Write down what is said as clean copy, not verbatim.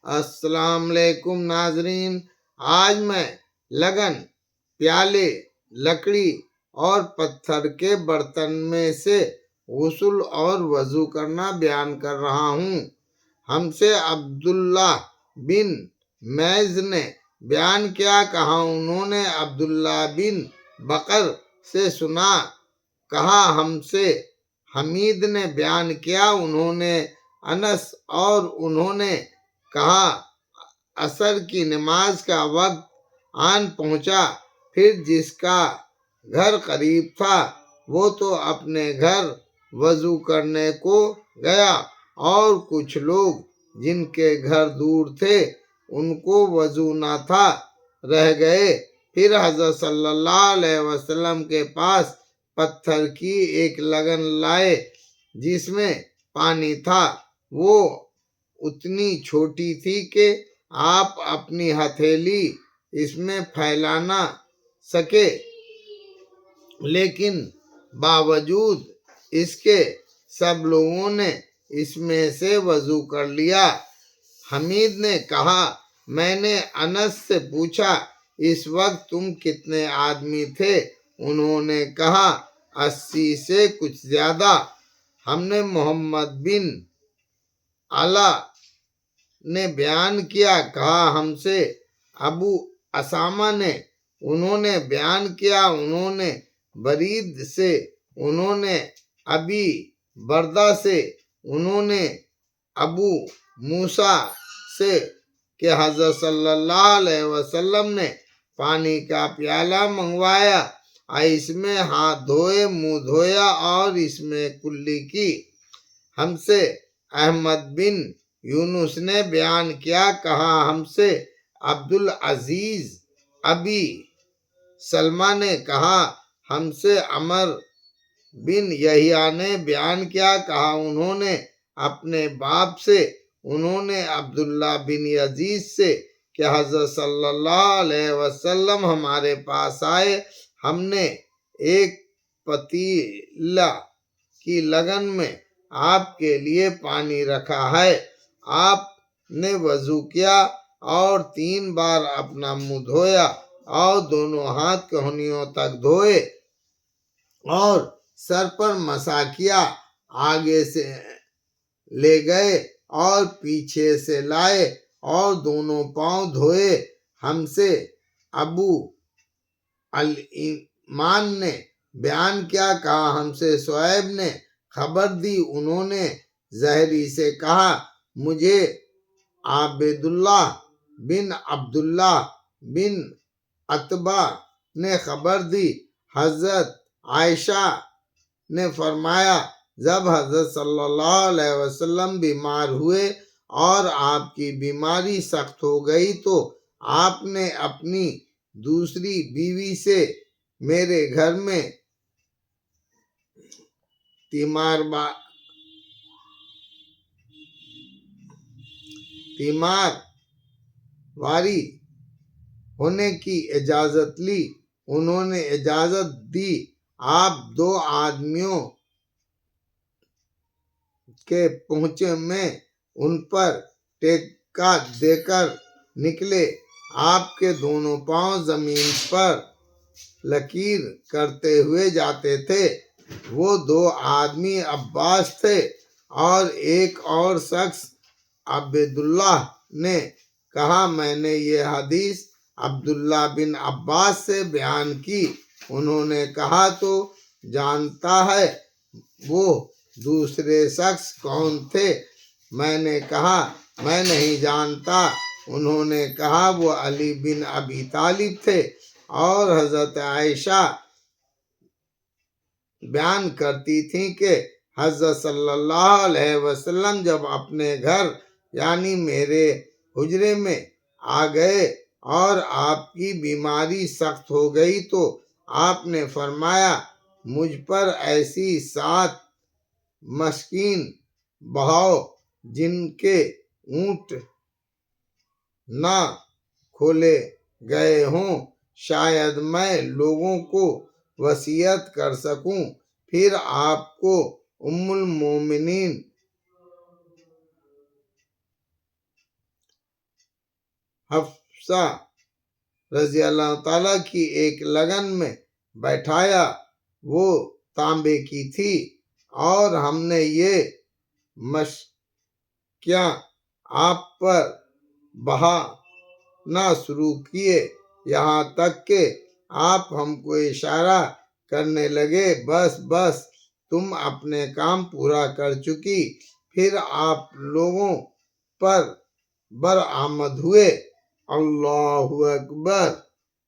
السلام علیکم ناظرین، آج میں لگن، پیالے، لکڑی اور پتھر کے برتن میں سے غسل اور وضو کرنا بیان کر رہا ہوں۔ ہم سے عبداللہ بن میز نے بیان کیا، کہا انہوں نے عبداللہ بن بکر سے سنا، کہا ہم سے حمید نے بیان کیا، انہوں نے انس، اور انہوں نے کہا عصر کی نماز کا وقت آن پہنچا، پھر جس کا گھر قریب تھا وہ تو اپنے گھر وضو کرنے کو گیا، اور کچھ لوگ جن کے گھر دور تھے ان کو وضو نہ تھا، رہ گئے۔ پھر حضرت صلی اللہ علیہ وسلم کے پاس پتھر کی ایک لگن لائے جس میں پانی تھا، وہ اتنی چھوٹی تھی کہ آپ اپنی ہتھیلی اس میں پھیلا نہ سکے، لیکن باوجود اس کے سب لوگوں نے اس میں سے وضو کر لیا۔ حمید نے کہا، میں نے انس سے پوچھا، اس وقت تم کتنے آدمی تھے؟ انہوں نے کہا 80 سے کچھ زیادہ۔ ہم نے محمد بن علا نے بیان کیا، کہا ہم سے ابو اسامہ نے، انہوں نے بیان کیا، انہوں نے برید سے، انہوں نے ابی بردہ سے، انہوں نے ابو موسیٰ سے کہ حضرت صلی اللہ علیہ وسلم نے پانی کا پیالہ منگوایا، اس میں ہاتھ دھوئے، منہ دھویا اور اس میں کلی کی۔ ہم سے احمد بن یونس نے بیان کیا، کہا ہم سے عبدالعزیز ابی سلمہ نے، کہا ہم سے عمر بن یحییٰ نے بیان کیا، کہا انہوں نے اپنے باپ سے، انہوں نے عبداللہ بن یزید سے کہ حضرت صلی اللہ علیہ وسلم ہمارے پاس آئے، ہم نے ایک پتیلہ کی لگن میں آپ کے لیے پانی رکھا ہے، آپ نے وضو کیا اور 3 بار اپنا منہ دھویا اور دونوں ہاتھ کہنیوں تک دھوئے اور سر پر مسح کیا، آگے سے لے گئے اور پیچھے سے لائے اور دونوں پاؤں دھوئے۔ ہم سے ابو الایمان نے بیان کیا، کہا ہم سے شعیب نے خبر دی، انہوں نے زہری سے کہا، مجھے عبیداللہ بن عبداللہ بن عتبہ نے خبر دی، حضرت عائشہ نے فرمایا، جب حضرت صلی اللہ علیہ وسلم بیمار ہوئے اور آپ کی بیماری سخت ہو گئی تو آپ نے اپنی دوسری بیوی سے میرے گھر میں تیمار واری ہونے کی اجازت لی، انہوں نے اجازت دی، آپ 2 آدمیوں کے پہنچے میں ان پر ٹیکا دے کر نکلے، آپ کے دونوں پاؤں زمین پر لکیر کرتے ہوئے جاتے تھے، وہ 2 آدمی عباس تھے اور ایک اور شخص عبیداللہ نے کہا، میں نے یہ حدیث عبداللہ بن عباس سے بیان کی، انہوں نے کہا تو جانتا ہے وہ دوسرے شخص کون تھے؟ میں نے کہا میں نہیں جانتا، انہوں نے کہا وہ علی بن ابی طالب تھے، اور حضرت عائشہ بیان کرتی تھیں کہ حضرت صلی اللہ علیہ وسلم جب اپنے گھر یعنی میرے حجرے میں آ گئے اور آپ کی بیماری سخت ہو گئی تو آپ نے فرمایا، مجھ پر ایسی 7 مسکین بہاؤ جن کے اونٹ نہ کھولے گئے ہوں، شاید میں لوگوں کو وصیت کر سکوں۔ پھر آپ کو ام المومنین حفصہ رضی اللہ تعالیٰ کی ایک لگن میں بیٹھایا، وہ تانبے کی تھی، اور ہم نے یہ مشقیاں آپ پر بہانا شروع کیے، یہاں تک کہ آپ ہم کو اشارہ کرنے لگے، بس بس تم اپنے کام پورا کر چکی۔ پھر آپ لوگوں پر برآمد ہوئے۔ اللہ اکبر۔